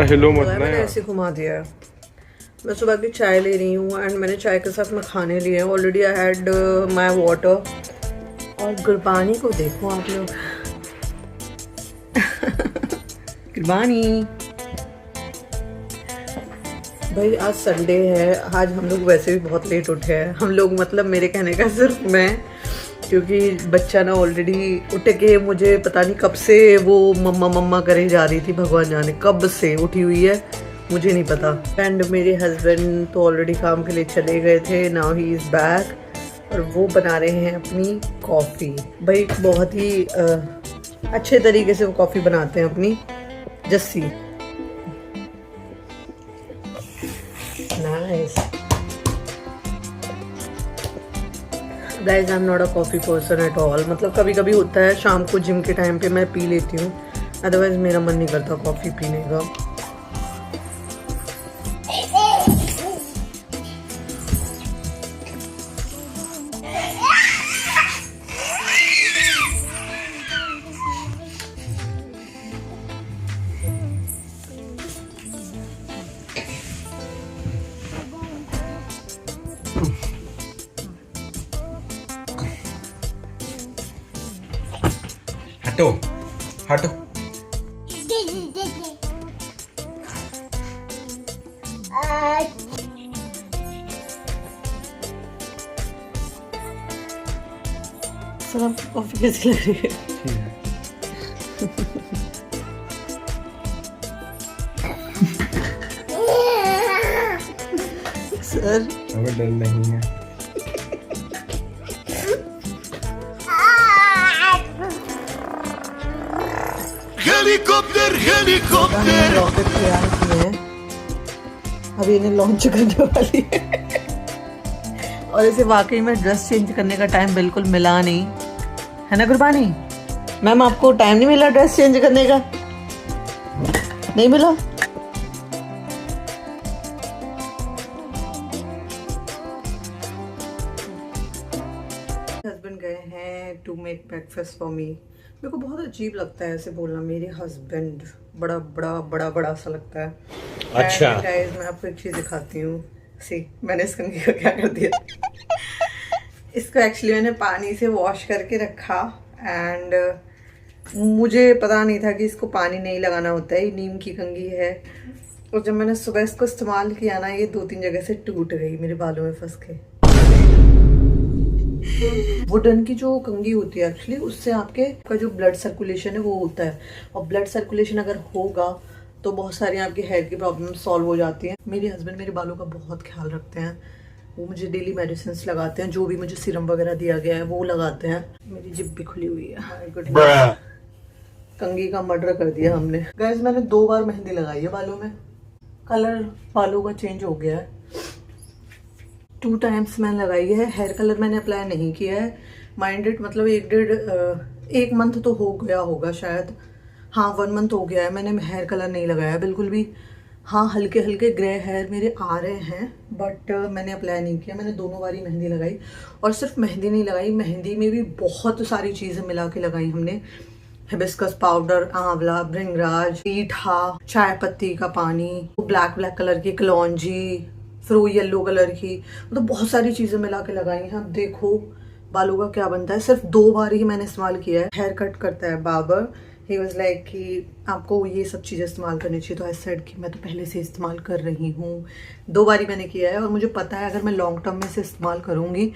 हिलो मत ना मैंने यार। ऐसे घुमा दिया है। मैं सुबह की चाय ले रही हूँ एंड मैंने चाय के साथ में खाने लिए हैं। Already I had my water. और गुरबानी को देखो आप लोग। गुरबानी भाई, आज संडे है। आज हम लोग वैसे भी बहुत लेट उठे हैं। हम लोग मतलब मेरे कहने का सिर्फ मैं, क्योंकि बच्चा ना ऑलरेडी उठ के मुझे पता नहीं कब से वो मम्मा मम्मा करे जा रही थी। भगवान जाने कब से उठी हुई है, मुझे नहीं पता। एंड मेरे हस्बैंड तो ऑलरेडी काम के लिए चले गए थे। नाउ ही इज़ बैक और वो बना रहे हैं अपनी कॉफ़ी। भाई बहुत ही अच्छे तरीके से वो कॉफ़ी बनाते हैं अपनी Jassi. Nice guys, I am not a coffee person at all. मतलब कभी कभी होता है शाम को जिम के टाइम पे मैं पी लेती हूँ, अदरवाइज मेरा मन नहीं करता कॉफ़ी पीने का। हटो हटो। सर आपकी कॉफ़ी कैसी लग रही है? सर हमें डर नहीं है। हेलीकॉप्टर हेलीकॉप्टर रॉकेट तैयार किए हैं, अभी इन्हें लॉन्च करने वाली है। और इसे वाकई में ड्रेस चेंज करने का टाइम बिल्कुल मिला नहीं है ना गुरबानी मैम? आपको टाइम नहीं मिला ड्रेस चेंज करने का? नहीं मिला? हस्बैंड गए हैं to make breakfast for me. मेरे को बहुत अजीब लगता है ऐसे बोलना, मेरे हस्बैंड। बड़ा बड़ा बड़ा बड़ा सा लगता है। अच्छा गाइस, मैं आपको एक चीज दिखाती हूँ। सी, मैंने इस कंघी को क्या कर दिया। इसको एक्चुअली मैंने पानी से वॉश करके रखा एंड मुझे पता नहीं था कि इसको पानी नहीं लगाना होता है। ये नीम की कंघी है और जब मैंने सुबह इसको इस्तेमाल किया ना, ये 2-3 जगह से टूट गई, मेरे बालों में फंस के। वुडन की जो कंघी होती है एक्चुअली, उससे आपके का जो ब्लड सर्कुलेशन है वो होता है, और ब्लड सर्कुलेशन अगर होगा तो बहुत सारी आपकी हेयर की प्रॉब्लम सॉल्व हो जाती हैं। मेरे हस्बैंड मेरे बालों का बहुत ख्याल रखते हैं। वो मुझे डेली मेडिसिन लगाते हैं, जो भी मुझे सीरम वगैरह दिया गया है वो लगाते हैं। मेरी जिप भी खुली हुई है। कंघी का मर्डर कर दिया हमने। गाइस, मैंने 2 बार मेहंदी लगाई है बालों में। कलर बालों का चेंज हो गया है। 2 टाइम्स मैंने लगाई है। हेयर कलर मैंने अप्लाई नहीं किया है। माइंडेड मतलब 1 मंथ तो हो गया होगा शायद। हाँ, 1 मंथ हो गया है। मैंने हेयर कलर नहीं लगाया बिल्कुल भी। हाँ, हल्के हल्के ग्रे हेयर मेरे आ रहे हैं, बट मैंने अप्लाई नहीं किया। मैंने दोनों बारी मेहंदी लगाई, और सिर्फ मेहंदी नहीं लगाई, मेहंदी में भी बहुत सारी चीज़ें मिला के लगाई हमने। हिबिस्कस पाउडर, आंवला, भृंगराज, मीठा, चाय पत्ती का पानी, ब्लैक ब्लैक कलर की कलौंजी, फिर वो येलो कलर की, मतलब बहुत सारी चीज़ें मिला के लगाई हैं। अब देखो बालों का क्या बनता है। सिर्फ 2 बार ही मैंने इस्तेमाल किया है। हेयर कट करता है बाबर, ही वाज लाइक कि आपको ये सब चीज़ें इस्तेमाल करनी चाहिए, तो आई सेड कि मैं तो पहले से इस्तेमाल कर रही हूँ। 2 बार ही मैंने किया है, और मुझे पता है अगर मैं लॉन्ग टर्म में से इस्तेमाल करूँगी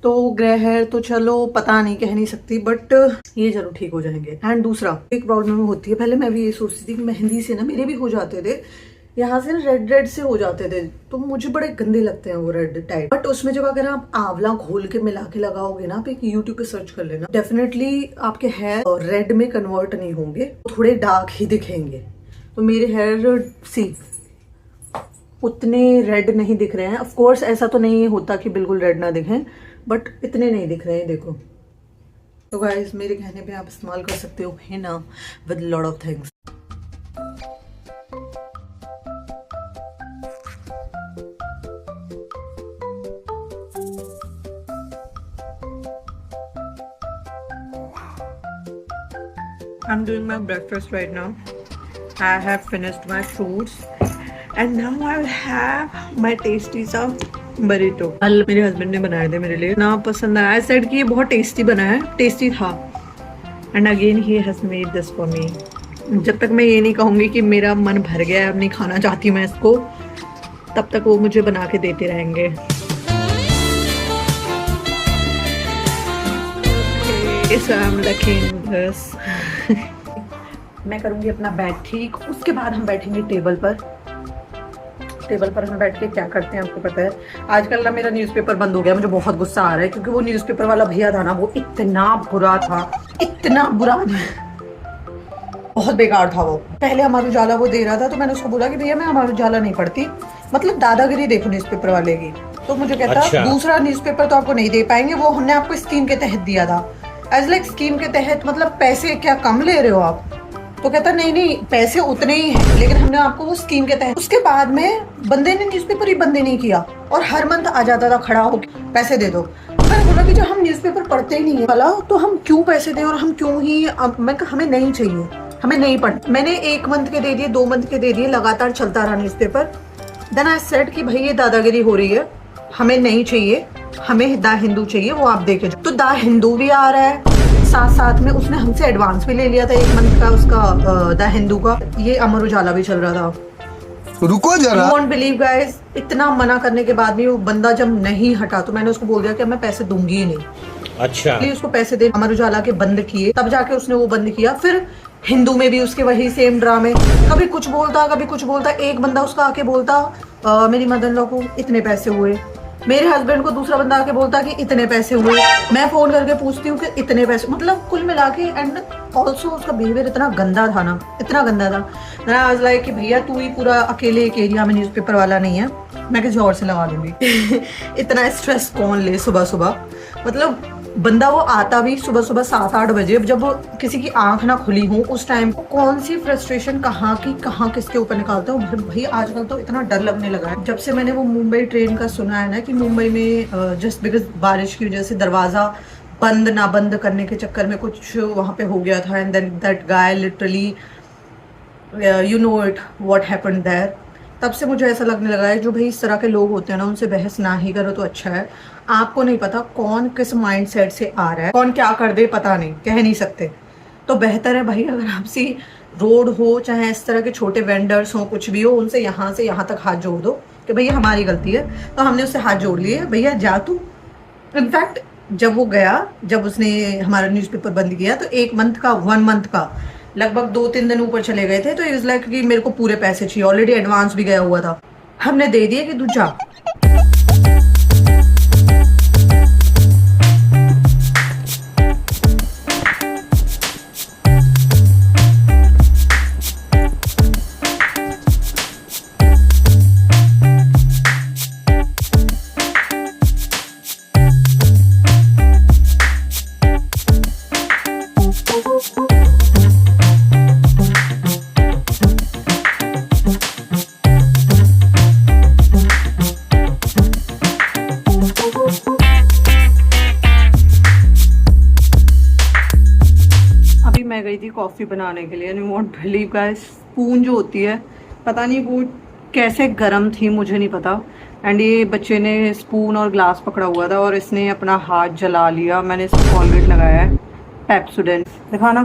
तो ग्रे हेयर तो चलो पता नहीं, कह नहीं सकती, बट ये जरूर ठीक हो जाएंगे। एंड दूसरा एक प्रॉब्लम होती है, पहले मैं भी ये सोचती थी कि मेहंदी से ना मेरे भी हो जाते थे, यहाँ से रेड रेड से हो जाते थे, तो मुझे बड़े गंदे लगते हैं वो रेड टाइप। बट उसमें जब अगर आप आंवला घोल के मिला के लगाओगे ना, आप एक यूट्यूब पे सर्च कर लेना, डेफिनेटली आपके हेयर रेड में कन्वर्ट नहीं होंगे, थोड़े डार्क ही दिखेंगे। तो मेरे हेयर सी उतने रेड नहीं दिख रहे हैं। ऑफ कोर्स ऐसा तो नहीं होता कि बिल्कुल रेड ना दिखें, बट इतने नहीं दिख रहे हैं, देखो। तो गाइस, मेरे कहने पे आप इस्तेमाल कर सकते हो Hina with lot of things. I'm doing my breakfast right now I have finished my fruits and now I will have my tasty सा burrito. कल मेरे हस्बैंड ने बनाए थे मेरे लिए, ना पसंद आया, सेड कि ये बहुत टेस्टी बना है, टेस्टी था. And again he has made this for me. जब तक मैं ये नहीं कहूँगी कि मेरा मन भर गया है, अब नहीं खाना चाहती मैं इसको, तब तक वो मुझे बना के देते रहेंगे. So I'm looking this. मैं करूँगी अपना बैग ठीक, उसके बाद हम बैठेंगे टेबल पर. टेबल पर हम बैठ के क्या करते हैं आपको पता है. आजकल ना मेरा न्यूज़पेपर बंद हो गया, मुझे बहुत गुस्सा आ रहा है क्योंकि वो न्यूज़पेपर वाला भैया था ना, वो इतना बुरा था, इतना बुरा, बहुत बेकार था वो. पहले अमर उजाला वो दे रहा था तो मैंने उसको बोला कि भैया मैं अमर उजाला नहीं पढ़ती, मतलब दादागिरी देखो न्यूज़पेपर वाले की. तो मुझे कहता अच्छा. दूसरा न्यूज़पेपर तो आपको नहीं दे पाएंगे, वो हमने आपको स्कीम के तहत दिया था. एज लाइक स्कीम के तहत मतलब पैसे क्या कम ले रहे हो आप. तो कहता नहीं पैसे उतने ही हैं, लेकिन हमने आपको वो स्कीम के तहत. उसके बाद में बंदे ने न्यूज़पेपर ही बंद नहीं किया और हर मंथ आ जाता था खड़ा हो, पैसे दे दो. मैंने बोला कि जब हम न्यूज़पेपर पढ़ते ही नहीं है वाला तो हम क्यों पैसे दें और हम क्यों ही. मैं कहा हमें नहीं चाहिए, हमें नहीं पढ़. मैंने 1 मंथ के दे दिए, 2 मंथ के दे दिए, लगातार चलता रहा न्यूज़पेपर. देन आई सेड कि भाई ये दादागिरी हो रही है, हमें नहीं चाहिए, हमें द हिंदू चाहिए, वो आप देखे. तो द हिंदू भी आ रहा है, साथ साथ में उसने हमसे एडवांस भी ले लिया था 1 मंथ का उसका द हिंदू का. ये अमर उजाला भी चल रहा था. रुको जरा, वोंट बिलीव गाइस, इतना मना करने के बाद भी वो बंदा जब नहीं हटा तो मैंने उसको बोल दिया कि मैं पैसे दूंगी ही नहीं. अच्छा. इसलिए उसको पैसे दे. अमर उजाला के बंद किए, तब जाके उसने वो बंद किया. फिर हिंदू में भी उसके वही सेम ड्रामे, कभी कुछ बोलता कभी कुछ बोलता. एक बंदा उसका आके बोलता मेरी मदर इन लॉ को इतने पैसे हुए, मेरे हस्बैंड को दूसरा बंदा आके बोलता कि इतने पैसे हुए. मैं फोन करके पूछती हूँ कि इतने पैसे, मतलब कुल मिला के. एंड ऑल्सो उसका बिहेवियर इतना गंदा था ना, इतना गंदा था. मैं आज लाइक कि भैया तू ही पूरा अकेले एक एरिया में न्यूज़पेपर वाला नहीं है, मैं किसी और से लगा लूंगी. इतना स्ट्रेस कौन ले सुबह सुबह. मतलब बंदा वो आता भी सुबह सुबह 7-8 बजे, जब वो किसी की आंख ना खुली हो उस टाइम, कौन सी फ्रस्ट्रेशन कहाँ की कहाँ किसके ऊपर निकालता हूँ. भाई आजकल तो इतना डर लगने लगा है जब से मैंने वो मुंबई ट्रेन का सुना है ना, कि मुंबई में जस्ट बिकॉज बारिश की वजह से दरवाजा बंद ना बंद करने के चक्कर में कुछ वहाँ पे हो गया था. And then that guy literally you know it what happened there. तब से मुझे ऐसा लगने लगा है जो भाई इस तरह के लोग होते हैं ना, उनसे बहस ना ही करो तो अच्छा है. आपको नहीं पता कौन किस माइंडसेट से आ रहा है, कौन क्या कर दे पता नहीं, कह नहीं सकते. तो बेहतर है भाई अगर आपसी रोड हो, चाहे इस तरह के छोटे वेंडर्स हो, कुछ भी हो, उनसे यहाँ से यहाँ तक हाथ जोड़ दो कि भैया हमारी गलती है. तो हमने उससे हाथ जोड़ लिए, भैया जा तू. इनफैक्ट जब वो गया, जब उसने हमारा न्यूज़पेपर बंद किया तो 1 मंथ का लगभग 2-3 दिन ऊपर चले गए थे. तो इज लाइक कि मेरे को पूरे पैसे चाहिए, ऑलरेडी एडवांस भी गया हुआ था. हमने दे दिए कि तू जा. मैं गई थी कॉफ़ी बनाने के लिए. And you won't believe guys, spoon जो होती है पता नहीं वो कैसे गर्म थी, मुझे नहीं पता. एंड ये बच्चे ने स्पून और ग्लास पकड़ा हुआ था और इसने अपना हाथ जला लिया. मैंने इसको कॉलगेट लगाया है, पेप्सोडेंट. देखा ना,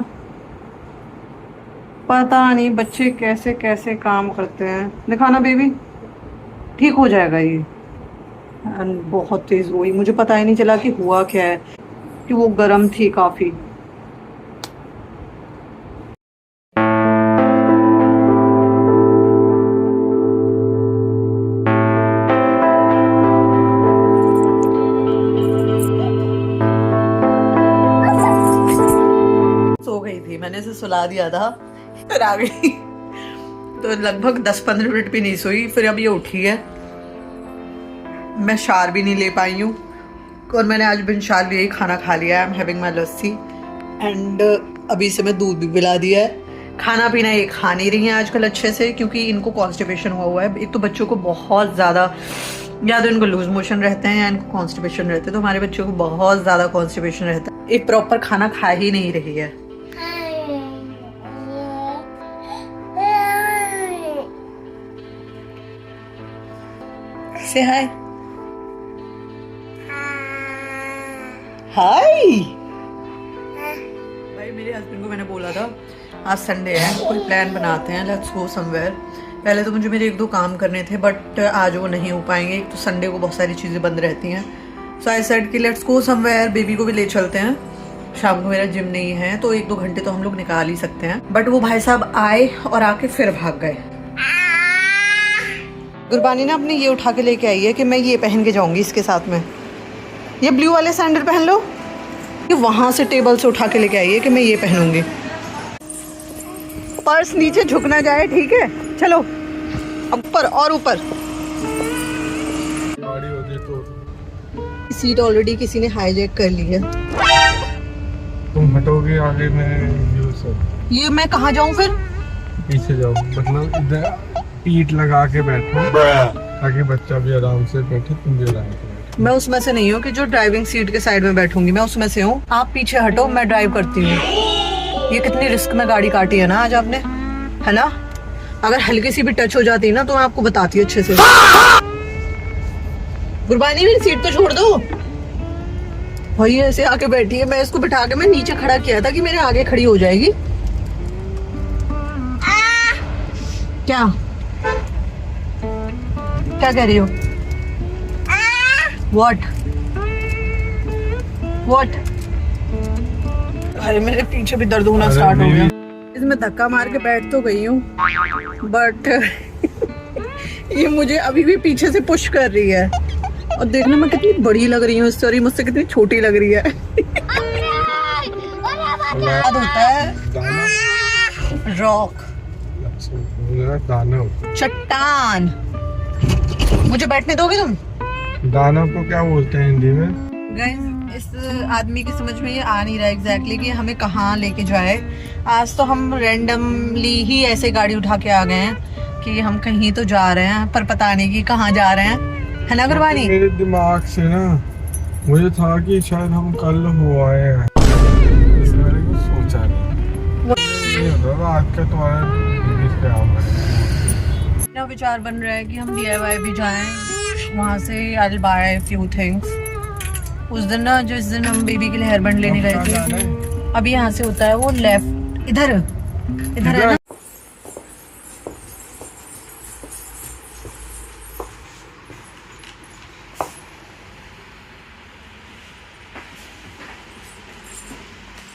पता नहीं बच्चे कैसे कैसे काम करते हैं. देखा ना बेबी, ठीक हो जाएगा ये. एंड बहुत तेज़ हुई, मुझे पता ही नहीं चला कि हुआ क्या है, कि वो गर्म थी काफ़ी. मैंने इसे सुला दिया था, फिर आ गई. तो लगभग 10-15 मिनट भी नहीं सोई. फिर अब ये उठी है, मैं शार भी नहीं ले पाई हूँ. और मैंने आज बिन शार लिए ही खाना खा लिया है. I am having my lassi. And अभी से मैं दूध भी पिला दिया है. खाना पीना ये खा नहीं रही हैं आजकल अच्छे से, क्योंकि इनको कॉन्स्टिपेशन हुआ है. एक तो बच्चों को बहुत ज़्यादा, या तो इनको लूज मोशन रहते हैं या इनको कॉन्स्टिपेशन रहते हैं. तो हमारे बच्चों को बहुत ज़्यादा कॉन्स्टिपेशन रहता है. ये प्रॉपर खाना खा ही नहीं रही है. से हाय। हाय भाई, मेरे हस्बैंड को मैंने बोला था आज संडे है, कोई प्लान बनाते हैं, लेट्स गो समवेयर। पहले तो मुझे मेरे 1-2 काम करने थे, बट आज वो नहीं हो पाएंगे। एक तो संडे को बहुत सारी चीज़ें बंद रहती हैं, सो आई सेड कि लेट्स गो समवेयर, बेबी को भी ले चलते हैं। शाम को मेरा जिम नहीं है तो 1-2 घंटे तो हम लोग निकाल ही सकते हैं। बट वो भाई साहब आए और आके फिर भाग गए। गुरबानी ने अपने ये उठा के लेके आई है कि मैं ये पहन के जाऊंगी इसके साथ में। ये ब्लू वाले सैंडल पहन लो। ये वहां से टेबल से उठा के लेके आई है कि मैं ये पहनूंगी। पर्स नीचे झुक ना जाए, ठीक है? चलो ऊपर और ऊपर। सीट ऑलरेडी किसी ने हाईजैक कर ली है। तुम हटोगे आगे, ये मैं कहाँ जाऊँ फिर? पीछे जाओ, मतलब इधर पीठ लगा के बैठो ताकि बच्चा भी आराम से बैठे, तुम भी आराम से बैठो। मैं उसमें से नहीं हूँ कि जो ड्राइविंग सीट के साइड में बैठूंगी, मैं उसमें से हूँ। आप पीछे हटो, मैं ड्राइव करती हूँ। ये कितनी रिस्क में गाड़ी काटी है ना आज आपने, है ना? अगर हल्की सी भी टच हो जाती ना तो मैं आपको बताती अच्छे से। गुरबानी, मेरी सीट तो छोड़ दो। वही ऐसे आके बैठी है, मैं इसको बिठा के मैं नीचे खड़ा किया था कि मेरे आगे खड़ी हो जाएगी। क्या क्या कह रही हो? What? अरे मेरे पीछे भी दर्द होना स्टार्ट हो गया। इसमें धक्का मार के बैठ तो गई हूँ, बट ये मुझे अभी भी पीछे से पुश कर रही है। और देखने में कितनी बड़ी लग रही हूँ, सॉरी मुझसे कितनी छोटी लग रही है। याद होता है रॉक, चट्टान। मुझे बैठने दोगे तुम? दाना को क्या बोलते हैं हिंदी में? गाइस, इस आदमी की समझ में ये आ नहीं रहा एग्जैक्टली कि हमें कहाँ लेके जाए। आज तो हम रैंडमली ही ऐसे गाड़ी उठा के आ गए हैं कि हम कहीं तो जा रहे हैं, पर पता नहीं कि कहाँ जा रहे हैं, है ना गुरबानी? मेरे दिमाग से ना मुझे था कि शायद हम कल हो आए हैं, इस बारे में सोचा नहीं। आज का तुम्हारा विचार बन रहा है कि हम DIY भी जाएं, वहाँ से I'll buy few things। उस दिन ना, जिस दिन हम बेबी के लिए हेयर बैंड लेने गए थे, अभी यहाँ से होता है वो लेफ्ट, इधर है ना।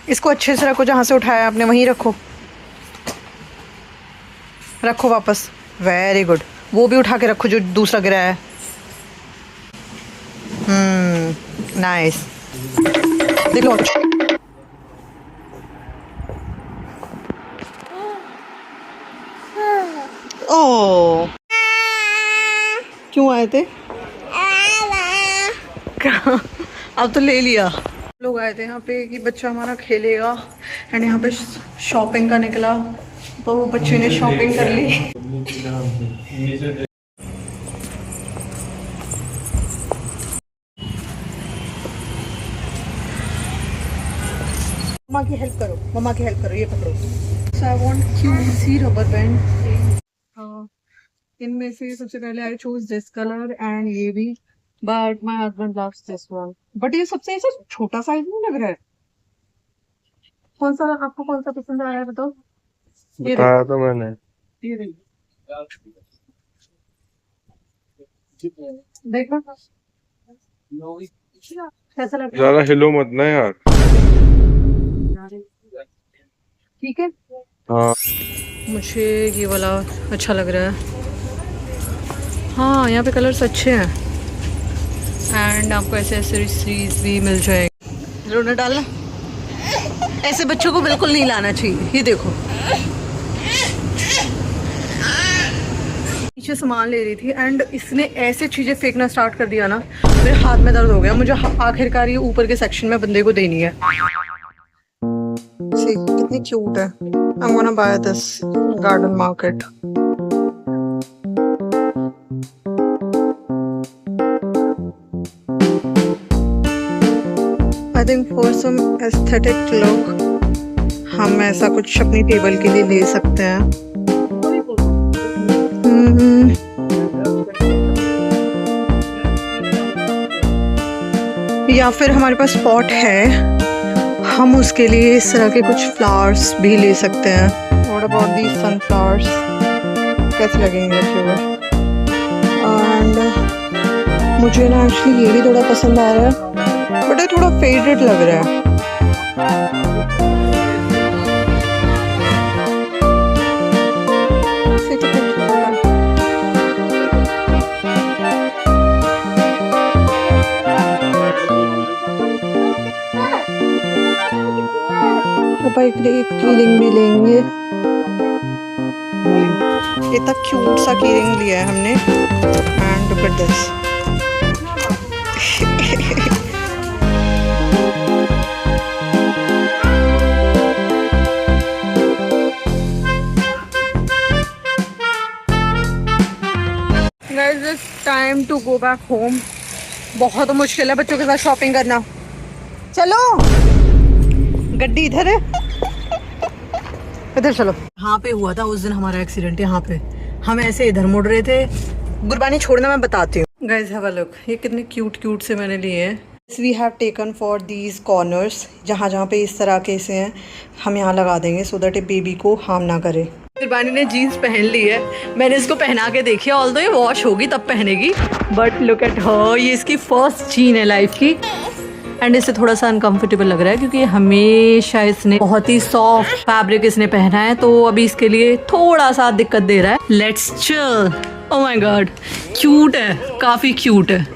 इसको अच्छे से रखो, जहाँ से उठाया आपने वहीं रखो वापस। Very good. वो भी उठा के रखो जो दूसरा गिरा है। नाइस। देख लो। ओह, क्यों आए थे? अब तो ले लिया। लोग आए थे यहाँ पे कि बच्चा हमारा खेलेगा, एंड यहाँ पे शॉपिंग का निकला तो वो बच्चे ने शॉपिंग कर ली। मम्मा की हेल्प करो, ये पकड़ो। So I want QC rubber band. इनमें से सबसे पहले I choose this colour and ये भी, but my husband loves this one. But ये सबसे ऐसा छोटा साइज नहीं लग रहा है। आपको कौन सा पसंद आया बताओ? बताया तो मैंने। देखो कैसा लग रहा है? ज्यादा हिलो मत ना यार। ठीक है। हाँ, मुझे ये वाला अच्छा लग रहा है। हाँ, यहाँ पे कलर्स अच्छे हैं, एंड आपको ऐसे एक्सेसरीज भी मिल जाएगी। रोना डालना, ऐसे बच्चों को बिल्कुल नहीं लाना चाहिए। ये देखो, पीछे सामान ले रही थी एंड इसने ऐसे चीजें फेंकना स्टार्ट कर दिया ना, मेरे हाथ में दर्द हो गया। मुझे आखिरकार ये ऊपर के सेक्शन में बंदे को देनी है। See, कितनी क्यूट है। I'm gonna buy this garden market. I think for some aesthetic look, हम ऐसा कुछ अपनी टेबल के लिए ले सकते हैं। या फिर हमारे पास पॉट है, हम उसके लिए इस तरह के कुछ फ्लावर्स भी ले सकते हैं। व्हाट अबाउट दीज सनफ्लावर्स, कैसे लगेंगे रखे हुए? एंड मुझे ना एक्चुअली ये भी थोड़ा पसंद आ रहा है, बट ये थोड़ा फेडेड लग रहा है। एक कीरिंग भी लेंगे। इतना क्यूट सा कीरिंग लिया है हमने। And look at this. Guys, it's time to go back home. बहुत मुश्किल है बच्चों के साथ शॉपिंग करना। चलो, गड्डी इधर है, इधर चलो। यहाँ पे हुआ था उस दिन हमारा एक्सीडेंट। यहाँ पे हम ऐसे इधर मुड़ रहे थे। गुरबानी छोड़ना, मैं बताती हूँ। गाइस हैव अ लुक, ये कितने क्यूट क्यूट से मैंने लिए हैं। We have taken for these corners, जहाँ जहाँ पे इस तरह के से हैं हम यहाँ लगा देंगे सो दैट ये बेबी को हार्म ना करे। गुरबानी ने जीन्स पहन ली है, मैंने इसको पहना के देखी है, ऑल्दो ये वॉश होगी तब पहनेगी, बट लुक एट हर, ये इसकी फर्स्ट जीन है लाइफ की। एंड इससे थोड़ा सा अनकंफर्टेबल लग रहा है क्योंकि हमेशा इसने बहुत ही सॉफ्ट फैब्रिक इसने पहना है, तो अभी इसके लिए थोड़ा सा दिक्कत दे रहा है। Let's chill. Oh my God, cute है, काफी क्यूट है।